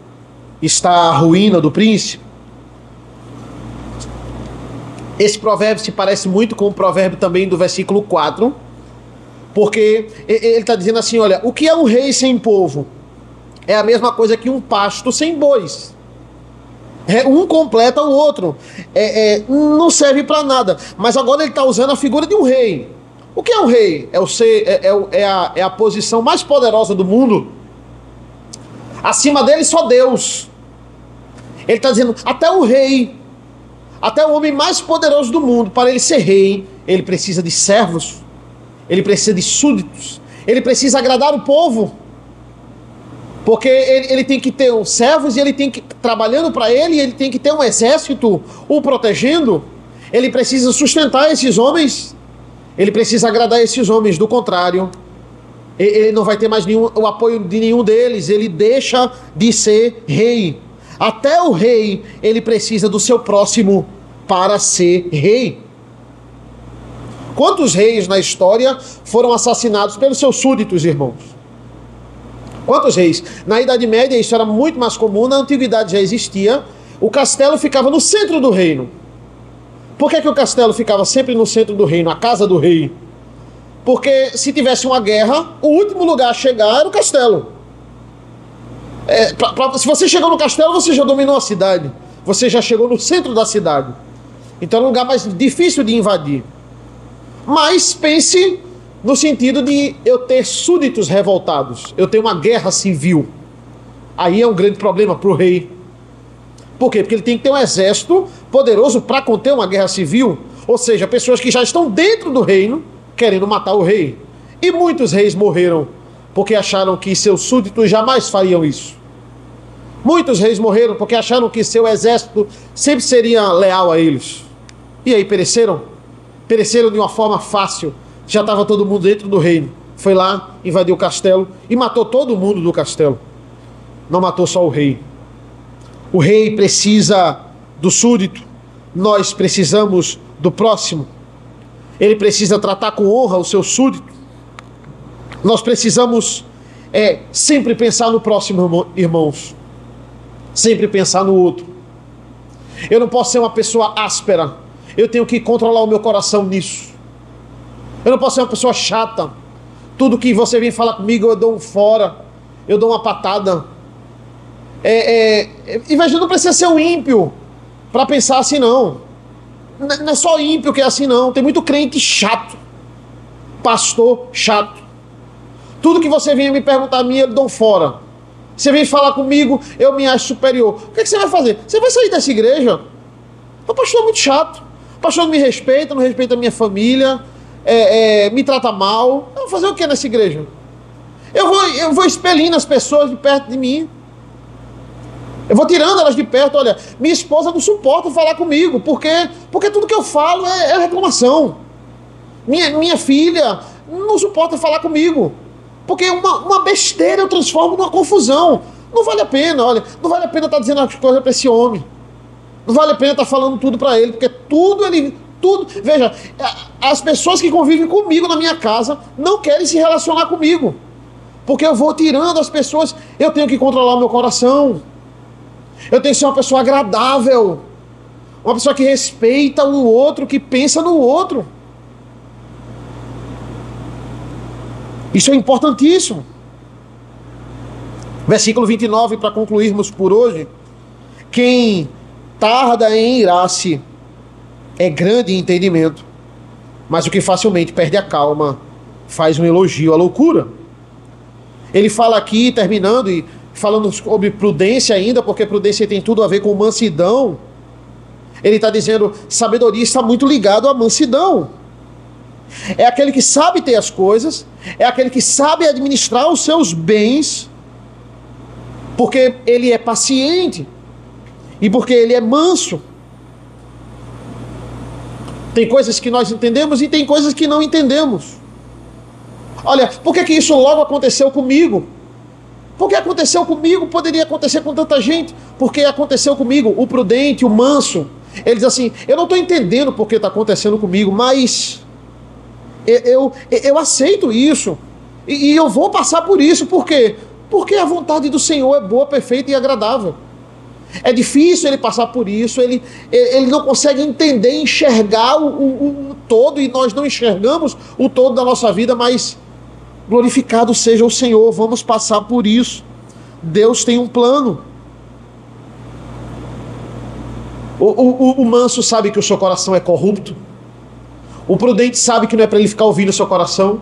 está a ruína do príncipe. Esse provérbio se parece muito com o provérbio também do versículo 4, porque ele está dizendo assim: olha, o que é um rei sem povo? É a mesma coisa que um pasto sem bois. Um completa o outro. Não serve para nada. Mas agora ele está usando a figura de um rei. O que é um rei? É a posição mais poderosa do mundo. Acima dele só Deus. Ele está dizendo, até o rei, até o homem mais poderoso do mundo, para ele ser rei, ele precisa de servos, ele precisa de súditos, ele precisa agradar o povo. Porque ele tem que ter os servos, e ele tem que, trabalhando para ele, ele tem que ter um exército o protegendo. Ele precisa sustentar esses homens, ele precisa agradar esses homens. Do contrário, ele não vai ter mais o apoio de nenhum deles, ele deixa de ser rei. Até o rei, ele precisa do seu próximo para ser rei. Quantos reis na história foram assassinados pelos seus súditos, irmãos? Quantos reis? Na Idade Média isso era muito mais comum, na Antiguidade já existia. O castelo ficava no centro do reino. Por que o castelo ficava sempre no centro do reino, a casa do rei? Porque se tivesse uma guerra, o último lugar a chegar era o castelo. Se você chegou no castelo, você já dominou a cidade. Você já chegou no centro da cidade. Então é um lugar mais difícil de invadir. Mas pense no sentido de eu ter súditos revoltados, eu tenho uma guerra civil. Aí é um grande problema para o rei. Por quê? Porque ele tem que ter um exército poderoso para conter uma guerra civil. Ou seja, pessoas que já estão dentro do reino querendo matar o rei. E muitos reis morreram porque acharam que seus súditos jamais fariam isso. Muitos reis morreram porque acharam que seu exército sempre seria leal a eles. E aí pereceram? Pereceram de uma forma fácil. Já estava todo mundo dentro do reino. Foi lá, invadiu o castelo e matou todo mundo do castelo. Não matou só o rei. O rei precisa do súdito. Nós precisamos do próximo. Ele precisa tratar com honra o seu súdito. Nós precisamos sempre pensar no próximo, irmãos. Sempre pensar no outro. Eu não posso ser uma pessoa áspera. Eu tenho que controlar o meu coração nisso. Eu não posso ser uma pessoa chata. Tudo que você vem falar comigo, eu dou um fora. Eu dou uma patada. Não precisa ser um ímpio para pensar assim, não. Não é só ímpio que é assim, não. Tem muito crente chato. Pastor chato. Tudo que você vem me perguntar a mim, eu dou um fora. Você vem falar comigo, eu me acho superior. O que você vai fazer? Você vai sair dessa igreja? O pastor é muito chato. O pastor não me respeita, não respeita a minha família. Me trata mal. Eu vou fazer o que nessa igreja? Eu vou expelindo as pessoas de perto de mim. Eu vou tirando elas de perto. Olha, minha esposa não suporta falar comigo, porque tudo que eu falo é reclamação. Minha filha não suporta falar comigo, porque uma besteira eu transformo numa confusão. Não vale a pena, olha, não vale a pena estar dizendo as coisas para esse homem. Não vale a pena estar falando tudo para ele, porque tudo. Veja, as pessoas que convivem comigo na minha casa não querem se relacionar comigo, porque eu vou tirando as pessoas. Eu tenho que controlar o meu coração. Eu tenho que ser uma pessoa agradável, uma pessoa que respeita o outro, que pensa no outro. Isso é importantíssimo. Versículo 29, para concluirmos por hoje. Quem tarda em irar-se é grande em entendimento, mas o que facilmente perde a calma faz um elogio à loucura. Ele fala aqui, terminando e falando sobre prudência ainda, porque prudência tem tudo a ver com mansidão. Ele está dizendo, sabedoria está muito ligado à mansidão. É aquele que sabe ter as coisas, é aquele que sabe administrar os seus bens, porque ele é paciente e porque ele é manso. Tem coisas que nós entendemos e tem coisas que não entendemos. Olha, por que isso logo aconteceu comigo? Porque aconteceu comigo, poderia acontecer com tanta gente. Porque aconteceu comigo, o prudente, o manso. Ele diz assim, eu não estou entendendo porque está acontecendo comigo, mas eu aceito isso. E eu vou passar por isso. Por quê? Porque a vontade do Senhor é boa, perfeita e agradável. É difícil ele passar por isso, ele não consegue entender, enxergar o todo, e nós não enxergamos o todo da nossa vida, mas glorificado seja o Senhor, vamos passar por isso. Deus tem um plano. O manso sabe que o seu coração é corrupto. O prudente sabe que não é para ele ficar ouvindo o seu coração.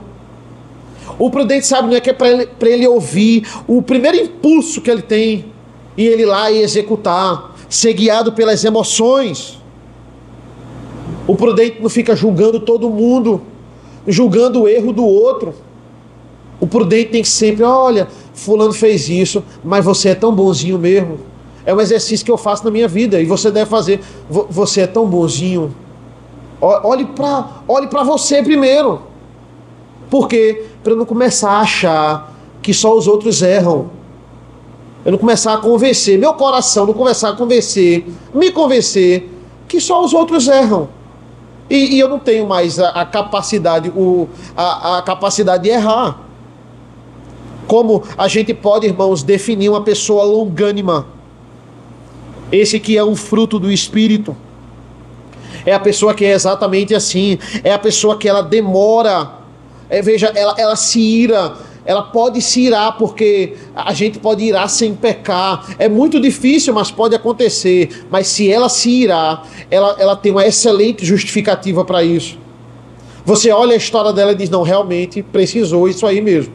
O prudente sabe não é que é para ele ouvir o primeiro impulso que ele tem e ele ir lá e executar, ser guiado pelas emoções. O prudente não fica julgando todo mundo, julgando o erro do outro. O prudente tem que sempre, olha, fulano fez isso, mas você é tão bonzinho mesmo. É um exercício que eu faço na minha vida e você deve fazer. Você é tão bonzinho. Olhe para você primeiro. Por quê? Para eu não começar a achar que só os outros erram. Eu não começar a convencer, meu coração não começar a me convencer que só os outros erram. E eu não tenho mais a capacidade, a capacidade de errar. Como a gente pode, irmãos, definir uma pessoa longânima? Esse que é um fruto do Espírito. É a pessoa que é exatamente assim. É a pessoa que ela demora. Veja, ela se ira. Ela pode se irar, porque a gente pode irar sem pecar. É muito difícil, mas pode acontecer. Mas se ela se irar, ela tem uma excelente justificativa para isso. Você olha a história dela e diz, não, realmente precisou isso aí mesmo.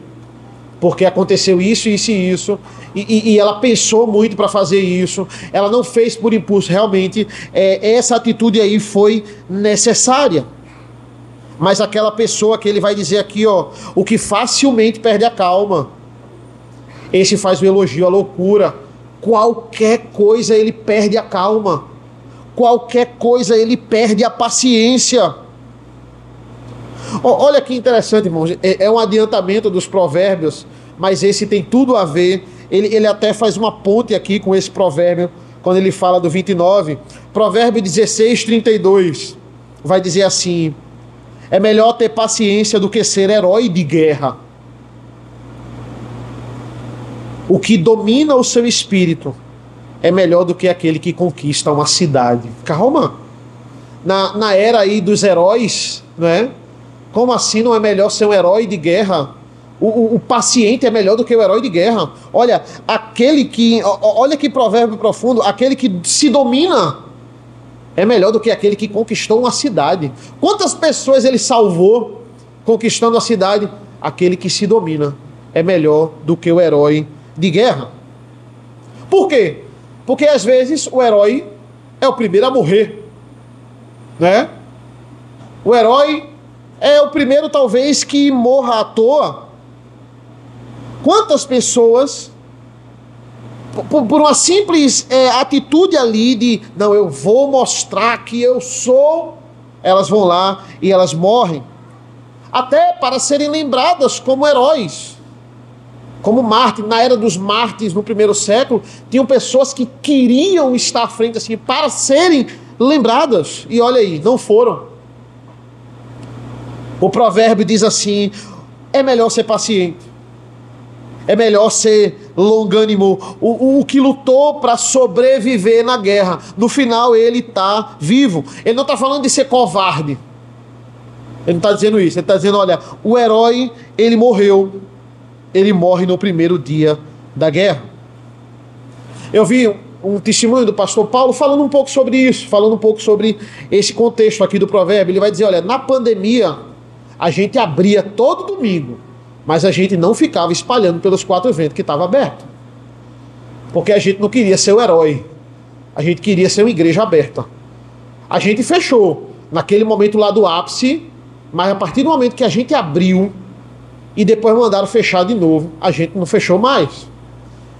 Porque aconteceu isso, isso e isso. E ela pensou muito para fazer isso. Ela não fez por impulso. Realmente, essa atitude aí foi necessária. Mas aquela pessoa que ele vai dizer aqui, ó, o que facilmente perde a calma, esse faz o elogio à loucura. Qualquer coisa ele perde a calma. Qualquer coisa ele perde a paciência. Olha que interessante, irmãos. É um adiantamento dos provérbios, mas esse tem tudo a ver. Ele até faz uma ponte aqui com esse provérbio, quando ele fala do 29. Provérbio 16:32 vai dizer assim: é melhor ter paciência do que ser herói de guerra. O que domina o seu espírito é melhor do que aquele que conquista uma cidade. Calma. Na era aí dos heróis, não é? Como assim não é melhor ser um herói de guerra? O paciente é melhor do que o herói de guerra. Olha, olha que provérbio profundo. Aquele que se domina é melhor do que aquele que conquistou uma cidade. Quantas pessoas ele salvou conquistando a cidade? Aquele que se domina é melhor do que o herói de guerra. Por quê? Porque às vezes o herói é o primeiro a morrer, né? O herói é o primeiro talvez que morra à toa. Quantas pessoas, por uma simples atitude ali de, não, eu vou mostrar que eu sou, elas vão lá e elas morrem, até para serem lembradas como heróis, como mártires. Na era dos mártires, no primeiro século, tinham pessoas que queriam estar à frente assim, para serem lembradas, e olha aí, não foram. O provérbio diz assim, é melhor ser paciente, é melhor ser longânimo. O que lutou para sobreviver na guerra, no final ele está vivo. Ele não está falando de ser covarde. Ele não está dizendo isso. Ele está dizendo, olha, o herói, ele morreu. Ele morre no primeiro dia da guerra. Eu vi um testemunho do pastor Paulo falando um pouco sobre isso, falando um pouco sobre esse contexto aqui do provérbio. Ele vai dizer, olha, na pandemia, a gente abria todo domingo, mas a gente não ficava espalhando pelos 4 ventos que estava aberto. Porque a gente não queria ser o herói. A gente queria ser uma igreja aberta. A gente fechou naquele momento lá do ápice, mas a partir do momento que a gente abriu e depois mandaram fechar de novo, a gente não fechou mais.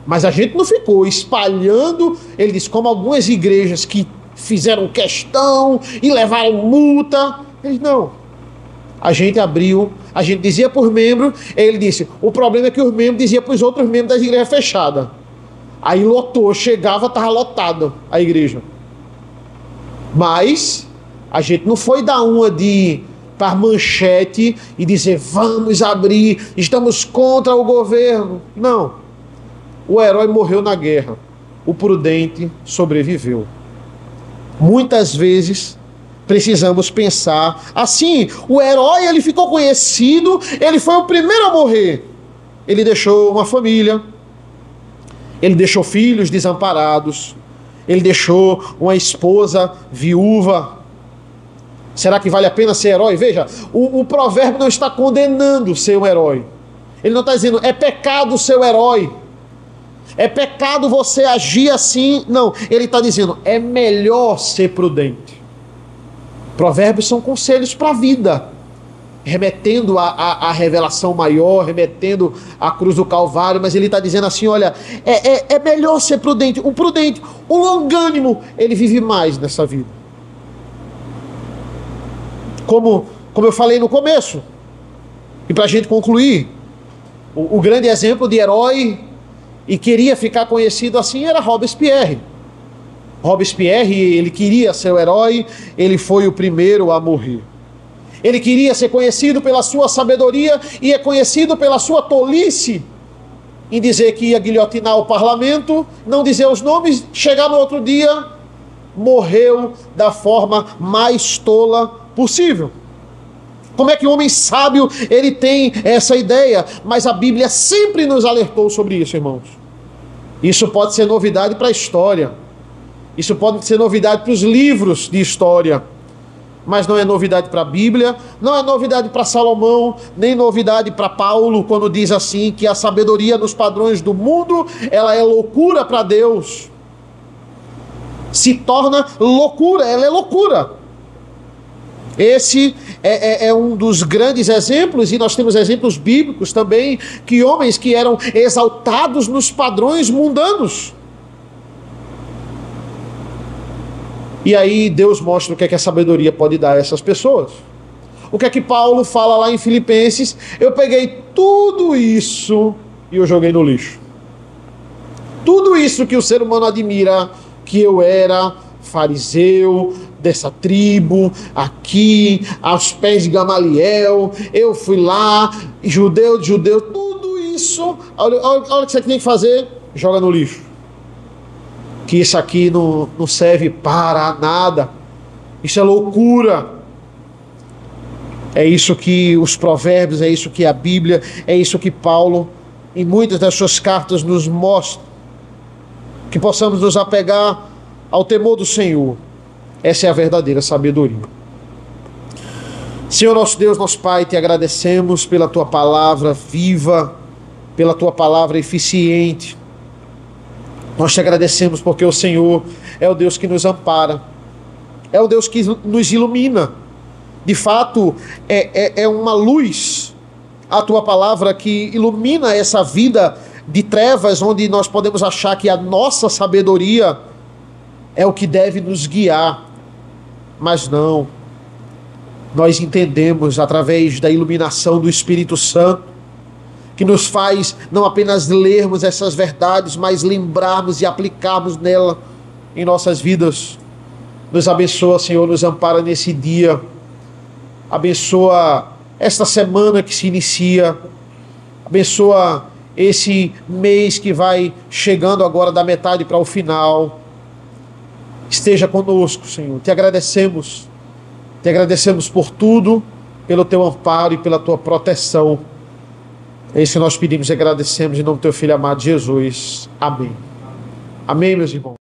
Mas a gente não ficou espalhando, ele diz, como algumas igrejas que fizeram questão e levaram multa. Ele não. A gente abriu, a gente dizia por membro, ele disse, o problema é que os membros diziam para os outros membros das igrejas fechadas. Aí lotou, chegava, estava lotado a igreja. Mas a gente não foi dar uma de para manchete e dizer, vamos abrir, estamos contra o governo. Não. O herói morreu na guerra, o prudente sobreviveu. Muitas vezes precisamos pensar assim, o herói ele ficou conhecido, ele foi o primeiro a morrer. Ele deixou uma família, ele deixou filhos desamparados, ele deixou uma esposa viúva. Será que vale a pena ser herói? Veja, o provérbio não está condenando ser um herói. Ele não está dizendo, é pecado ser um herói. É pecado você agir assim. Não, ele está dizendo, é melhor ser prudente. Provérbios são conselhos para a vida, remetendo à revelação maior, remetendo à cruz do Calvário, mas ele está dizendo assim, olha, é melhor ser prudente. O prudente, o longânimo, ele vive mais nessa vida. Como eu falei no começo, e para a gente concluir, o grande exemplo de herói e queria ficar conhecido assim era Robespierre. Robespierre, ele queria ser o herói, ele foi o primeiro a morrer. Ele queria ser conhecido pela sua sabedoria e é conhecido pela sua tolice em dizer que ia guilhotinar o parlamento, não dizer os nomes, chegar no outro dia, morreu da forma mais tola possível. Como é que o homem sábio ele tem essa ideia? Mas a Bíblia sempre nos alertou sobre isso, irmãos. Isso pode ser novidade para a história. Isso pode ser novidade para os livros de história. Mas não é novidade para a Bíblia, não é novidade para Salomão, nem novidade para Paulo, quando diz assim que a sabedoria nos padrões do mundo, ela é loucura para Deus. Se torna loucura, ela é loucura. Esse é um dos grandes exemplos, e nós temos exemplos bíblicos também, que homens que eram exaltados nos padrões mundanos. E aí Deus mostra o que é que a sabedoria pode dar a essas pessoas. O que é que Paulo fala lá em Filipenses? Eu peguei tudo isso e eu joguei no lixo. Tudo isso que o ser humano admira, que eu era fariseu, dessa tribo, aqui, aos pés de Gamaliel, eu fui lá, judeu de judeu, tudo isso, olha o que você tem que fazer, joga no lixo. Que isso aqui não serve para nada, isso é loucura. É isso que os provérbios, é isso que a Bíblia, é isso que Paulo, em muitas das suas cartas, nos mostra. Que possamos nos apegar ao temor do Senhor. Essa é a verdadeira sabedoria. Senhor nosso Deus, nosso Pai, te agradecemos pela tua palavra viva, pela tua palavra eficiente. Nós te agradecemos porque o Senhor é o Deus que nos ampara, é o Deus que nos ilumina. De fato, é uma luz a tua palavra que ilumina essa vida de trevas, onde nós podemos achar que a nossa sabedoria é o que deve nos guiar. Mas não, nós entendemos através da iluminação do Espírito Santo, que nos faz não apenas lermos essas verdades, mas lembrarmos e aplicarmos nela em nossas vidas. Nos abençoa, Senhor, nos ampara nesse dia, abençoa esta semana que se inicia, abençoa esse mês que vai chegando agora da metade para o final. Esteja conosco, Senhor. Te agradecemos por tudo, pelo teu amparo e pela tua proteção. É isso que nós pedimos e agradecemos em nome do teu Filho amado Jesus. Amém. Amém, meus irmãos.